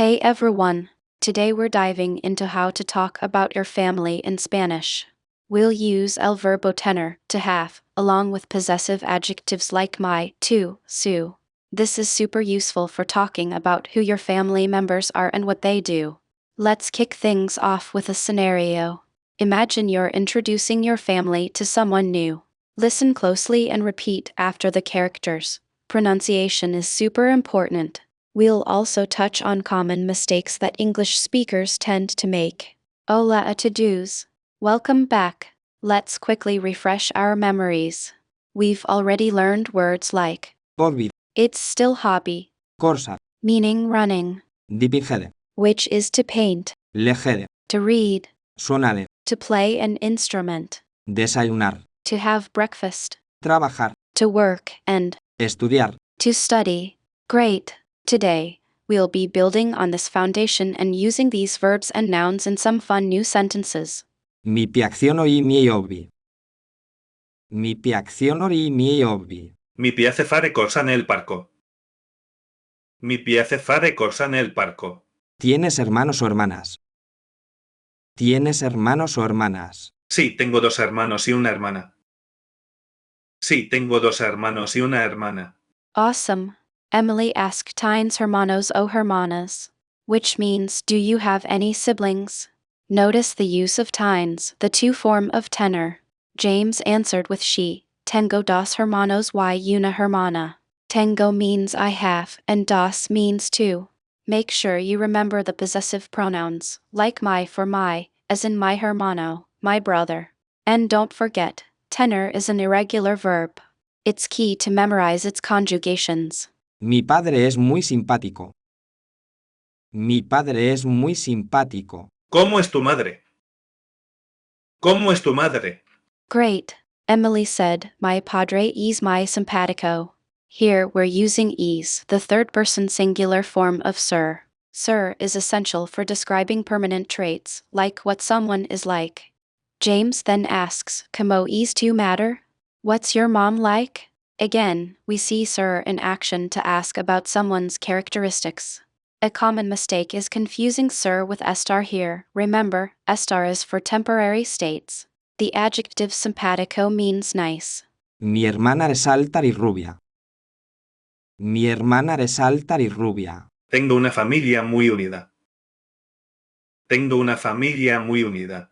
Hey everyone! Today we're diving into how to talk about your family in Spanish. We'll use el verbo tener, to have, along with possessive adjectives like my, tu, su. This is super useful for talking about who your family members are and what they do. Let's kick things off with a scenario. Imagine you're introducing your family to someone new. Listen closely and repeat after the characters. Pronunciation is super important. We'll also touch on common mistakes that English speakers tend to make. Hola a todos. Welcome back. Let's quickly refresh our memories. We've already learned words like Podvid, it's still hobby, corsa, meaning running, dipigere, which is to paint, legere, to read, suonare, to play an instrument, desayunar, to have breakfast, trabajar, to work, and estudiar. to study. Great! Today, we'll be building on this foundation and using these verbs and nouns in some fun new sentences. Mi piacciono i miei hobby. Mi piacciono i miei hobby. Mi piace fare corsa nel parco. Mi piace fare corsa nel parco. ¿Tienes hermanos o hermanas? ¿Tienes hermanos o hermanas? Sí, tengo dos hermanos y una hermana. Sí, tengo dos hermanos y una hermana. Awesome! Emily asked tienes hermanos o hermanas, which means do you have any siblings? Notice the use of tienes, the two form of tenor. James answered with she, tengo dos hermanos y una hermana. Tengo means I have, and dos means two. Make sure you remember the possessive pronouns, like my for my, as in my hermano, my brother. And don't forget, tenor is an irregular verb. It's key to memorize its conjugations. Mi padre es muy simpático. Mi padre es muy simpático. ¿Cómo es tu madre? ¿Cómo es tu madre? Great, Emily said, my padre es muy simpático. Here we're using es, the third-person singular form of ser. Ser is essential for describing permanent traits, like what someone is like. James then asks, ¿Cómo es tu madre? What's your mom like? Again, we see ser in action to ask about someone's characteristics. A common mistake is confusing ser with estar here. Remember, estar is for temporary states. The adjective simpático means nice. Mi hermana es alta y rubia. Mi hermana es alta y rubia. Tengo una familia muy unida. Tengo una familia muy unida.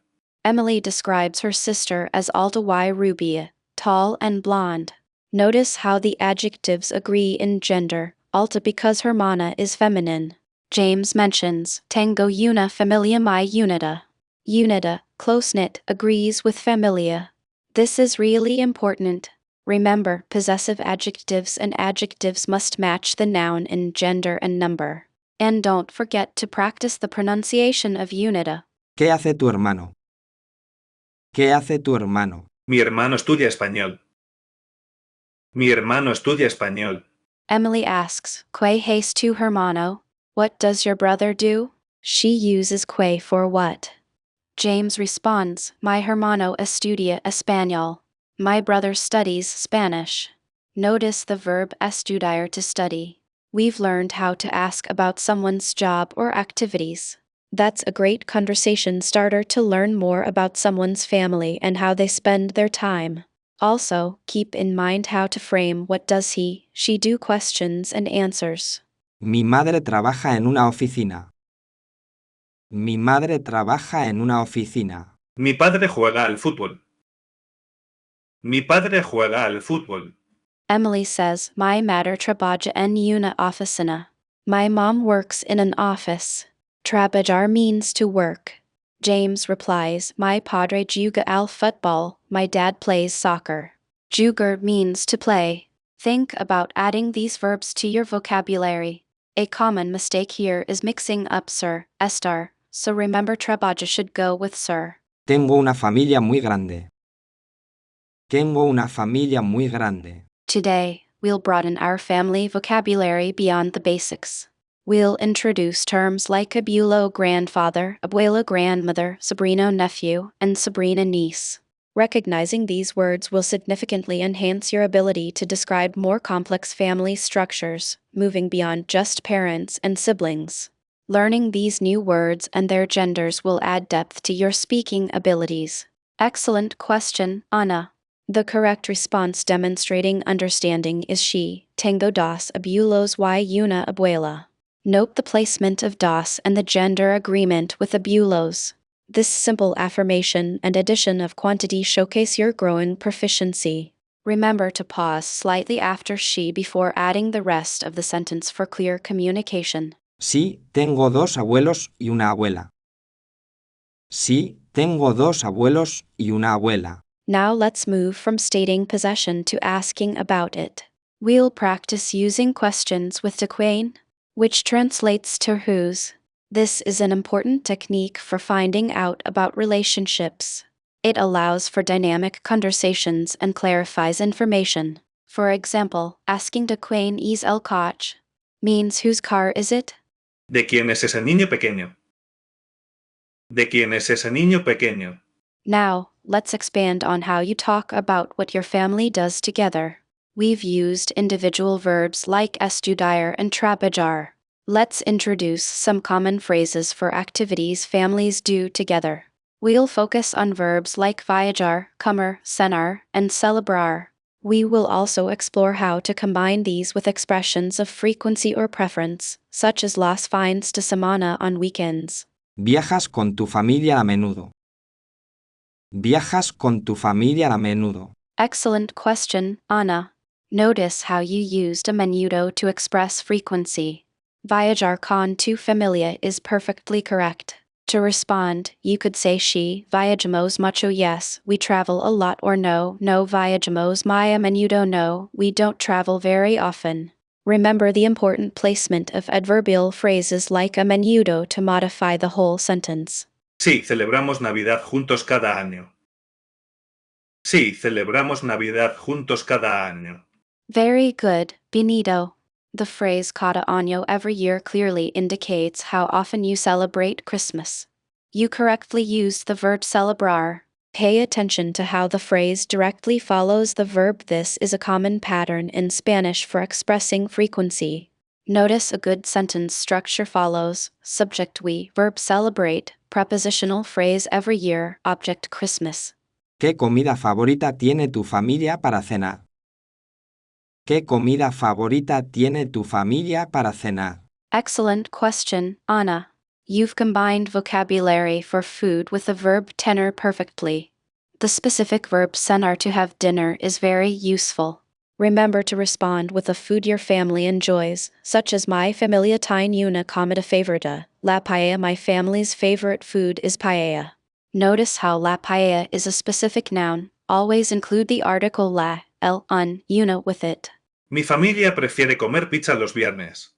Emily describes her sister as alta y rubia, tall and blonde. Notice how the adjectives agree in gender, alta because hermana is feminine. James mentions, tengo una familia muy unida. Unida, close-knit, agrees with familia. This is really important. Remember, possessive adjectives and adjectives must match the noun in gender and number. And don't forget to practice the pronunciation of unida. ¿Qué hace tu hermano? ¿Qué hace tu hermano? Mi hermano estudia español. Mi hermano estudia español. Emily asks, ¿Qué hace tu hermano? What does your brother do? She uses que for what? James responds, mi hermano estudia español. My brother studies Spanish. Notice the verb estudiar, to study. We've learned how to ask about someone's job or activities. That's a great conversation starter to learn more about someone's family and how they spend their time. Also, keep in mind how to frame what does he, she do questions and answers. Mi madre trabaja en una oficina. Mi madre trabaja en una oficina. Mi padre juega al fútbol. Mi padre juega al fútbol. Emily says, my madre trabaja en una oficina. My mom works in an office. Trabajar means to work. James replies, my padre juega al fútbol. My dad plays soccer. Jugar means to play. Think about adding these verbs to your vocabulary. A common mistake here is mixing up ser, estar, so remember trabaja should go with ser. Tengo una familia muy grande. Tengo una familia muy grande. Today, we'll broaden our family vocabulary beyond the basics. We'll introduce terms like abuelo grandfather, abuela grandmother, sobrino nephew, and sobrina niece. Recognizing these words will significantly enhance your ability to describe more complex family structures, moving beyond just parents and siblings. Learning these new words and their genders will add depth to your speaking abilities. Excellent question, Ana. The correct response demonstrating understanding is she. Tengo dos abuelos y una abuela. Note the placement of dos and the gender agreement with abuelos. This simple affirmation and addition of quantity showcase your growing proficiency. Remember to pause slightly after she before adding the rest of the sentence for clear communication. Sí, tengo dos abuelos y una abuela. Sí, tengo dos abuelos y una abuela. Now let's move from stating possession to asking about it. We'll practice using questions with de quién, which translates to whose. This is an important technique for finding out about relationships. It allows for dynamic conversations and clarifies information. For example, asking de quién es el coche means whose car is it? ¿De quién es ese niño pequeño? ¿De quién es ese niño pequeño? Now, let's expand on how you talk about what your family does together. We've used individual verbs like estudiar and trabajar. Let's introduce some common phrases for activities families do together. We'll focus on verbs like viajar, comer, cenar, and celebrar. We will also explore how to combine these with expressions of frequency or preference, such as los fines de semana on weekends. Viajas con tu familia a menudo. Viajas con tu familia a menudo. Excellent question, Ana. Notice how you used a menudo to express frequency. Viajar con tu familia is perfectly correct. To respond, you could say sí, viajamos mucho yes, we travel a lot, or no, no viajamos muy a menudo, no, we don't travel very often. Remember the important placement of adverbial phrases like a menudo to modify the whole sentence. Sí, celebramos Navidad juntos cada año. Sí, celebramos Navidad juntos cada año. Very good, Benito. The phrase cada año every year clearly indicates how often you celebrate Christmas. You correctly used the verb celebrar. Pay attention to how the phrase directly follows the verb. This is a common pattern in Spanish for expressing frequency. Notice a good sentence structure follows: subject we, verb celebrate, prepositional phrase every year, object Christmas. ¿Qué comida favorita tiene tu familia para cenar? ¿Qué comida favorita tiene tu familia para cenar? Excellent question, Ana. You've combined vocabulary for food with the verb tener perfectly. The specific verb cenar, to have dinner, is very useful. Remember to respond with a food your family enjoys, such as mi familia tiene una comida favorita, la paella. My family's favorite food is paella. Notice how la paella is a specific noun. Always include the article la, el, un, una with it. Mi familia prefiere comer pizza los viernes.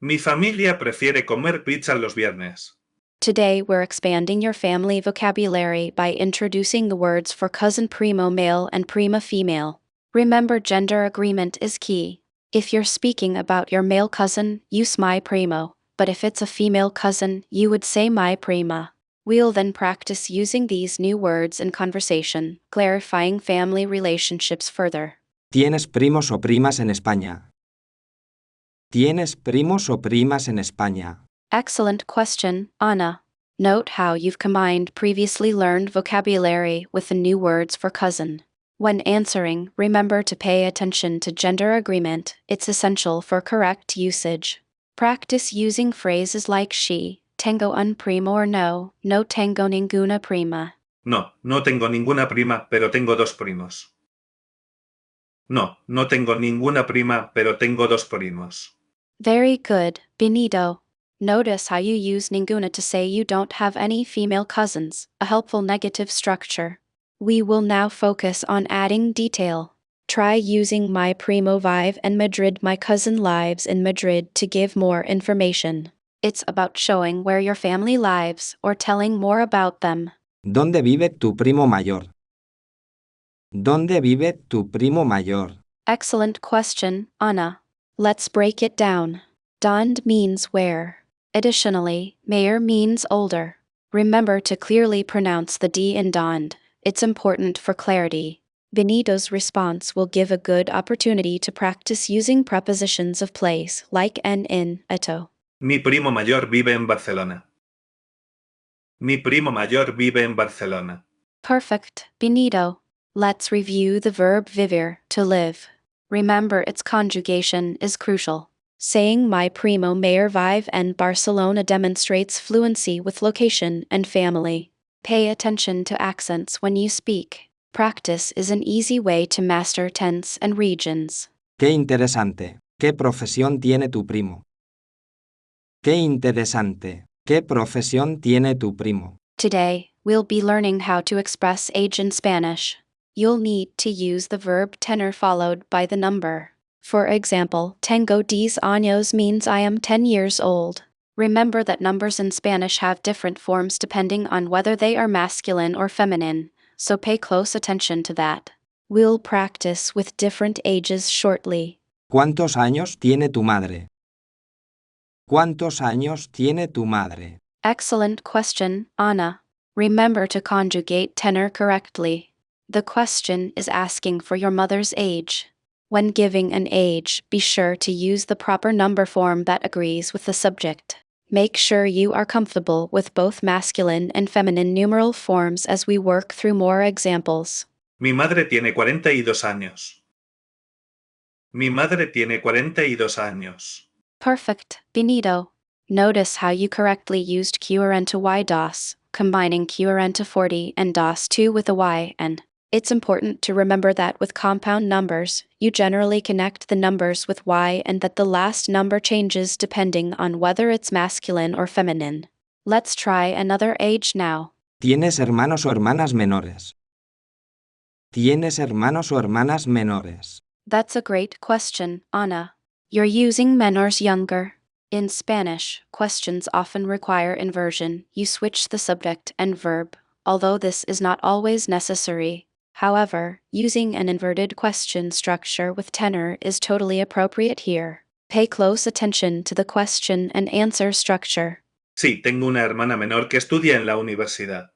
Mi familia prefiere comer pizza los viernes. Today we're expanding your family vocabulary by introducing the words for cousin primo male and prima female. Remember, gender agreement is key. If you're speaking about your male cousin, use my primo, but if it's a female cousin, you would say my prima. We'll then practice using these new words in conversation, clarifying family relationships further. ¿Tienes primos o primas en España? ¿Tienes primos o primas en España? Excellent question, Ana. Note how you've combined previously learned vocabulary with the new words for cousin. When answering, remember to pay attention to gender agreement. It's essential for correct usage. Practice using phrases like she, tengo un primo, or no, no tengo ninguna prima. No, no tengo ninguna prima, pero tengo dos primos. No, no tengo ninguna prima, pero tengo dos primos. Very good, Benito. Notice how you use ninguna to say you don't have any female cousins, a helpful negative structure. We will now focus on adding detail. Try using my primo vive and Madrid, my cousin lives in Madrid, to give more information. It's about showing where your family lives or telling more about them. ¿Dónde vive tu primo mayor? ¿Dónde vive tu primo mayor? Excellent question, Ana. Let's break it down. Dond means where. Additionally, mayor means older. Remember to clearly pronounce the D in dond. It's important for clarity. Benito's response will give a good opportunity to practice using prepositions of place like en, in, eto. Mi primo mayor vive en Barcelona. Mi primo mayor vive en Barcelona. Perfect, Benito. Let's review the verb vivir, to live. Remember its conjugation is crucial. Saying my primo mayor vive en Barcelona demonstrates fluency with location and family. Pay attention to accents when you speak. Practice is an easy way to master tense and regions. Qué interesante. ¿Qué profesión tiene tu primo? Qué interesante. ¿Qué profesión tiene tu primo? Today, we'll be learning how to express age in Spanish. You'll need to use the verb tener followed by the number. For example, tengo 10 años means I am 10 years old. Remember that numbers in Spanish have different forms depending on whether they are masculine or feminine, so pay close attention to that. We'll practice with different ages shortly. ¿Cuántos años tiene tu madre? ¿Cuántos años tiene tu madre? Excellent question, Anna. Remember to conjugate tenor correctly. The question is asking for your mother's age. When giving an age, be sure to use the proper number form that agrees with the subject. Make sure you are comfortable with both masculine and feminine numeral forms as we work through more examples. Mi madre tiene 42 años. Mi madre tiene 42 años. Perfect, Benito. Notice how you correctly used QRN to Y DOS, combining QRN to 40 and DOS 2 with a Y and. It's important to remember that with compound numbers, you generally connect the numbers with Y and that the last number changes depending on whether it's masculine or feminine. Let's try another age now. ¿Tienes hermanos o hermanas menores? ¿Tienes hermanos o hermanas menores? That's a great question, Anna. You're using menores younger. In Spanish, questions often require inversion. You switch the subject and verb, although this is not always necessary. However, using an inverted question structure with tenor is totally appropriate here. Pay close attention to the question and answer structure. Sí, tengo una hermana menor que estudia en la universidad.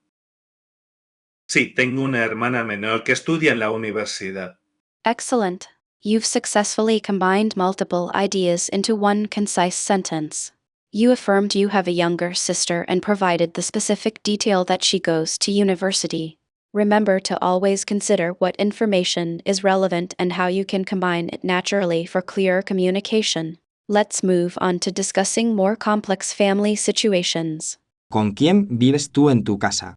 Sí, tengo una hermana menor que estudia en la universidad. Excellent. You've successfully combined multiple ideas into one concise sentence. You affirmed you have a younger sister and provided the specific detail that she goes to university. Remember to always consider what information is relevant and how you can combine it naturally for clear communication. Let's move on to discussing more complex family situations. ¿Con quién vives tú en tu casa?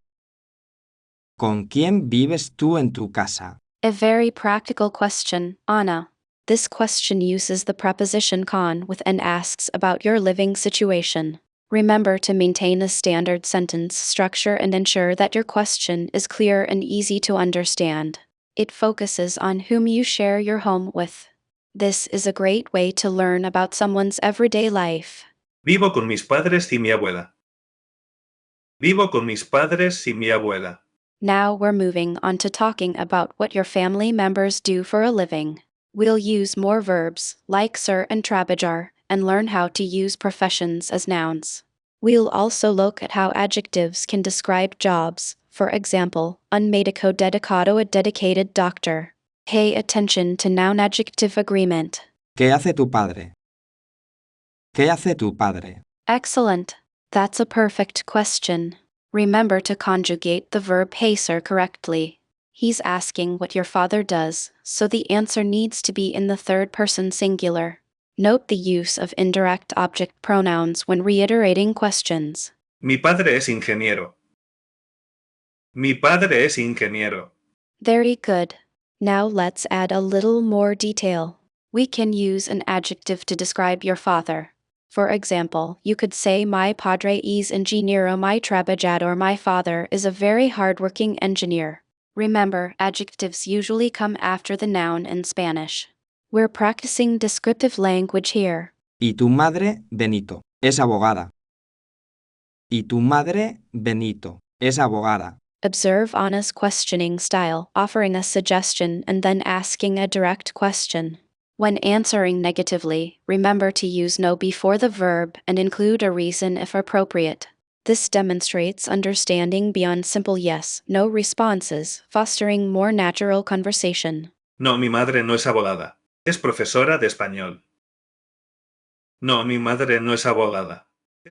¿Con quién vives tú en tu casa? A very practical question, Anna. This question uses the preposition con with and asks about your living situation. Remember to maintain a standard sentence structure and ensure that your question is clear and easy to understand. It focuses on whom you share your home with. This is a great way to learn about someone's everyday life. Vivo con mis padres y mi abuela. Vivo con mis padres y mi abuela. Now we're moving on to talking about what your family members do for a living. We'll use more verbs, like sir and trabajar, and learn how to use professions as nouns. We'll also look at how adjectives can describe jobs, for example, un médico dedicado, a dedicated doctor. Pay attention to noun-adjective agreement. ¿Qué hace tu padre? ¿Qué hace tu padre? Excellent. That's a perfect question. Remember to conjugate the verb hacer correctly. He's asking what your father does, so the answer needs to be in the third person singular. Note the use of indirect object pronouns when reiterating questions. Mi padre es ingeniero. Mi padre es ingeniero. Very good. Now let's add a little more detail. We can use an adjective to describe your father. For example, you could say my padre es ingeniero, my trabajador, my father is a very hardworking engineer. Remember, adjectives usually come after the noun in Spanish. We're practicing descriptive language here. Y tu madre, Benito, es abogada. Y tu madre, Benito, es abogada. Observe Anna's questioning style, offering a suggestion and then asking a direct question. When answering negatively, remember to use no before the verb and include a reason if appropriate. This demonstrates understanding beyond simple yes, no responses, fostering more natural conversation. No, mi madre no es abogada. Es profesora de español. No, mi madre no es abogada.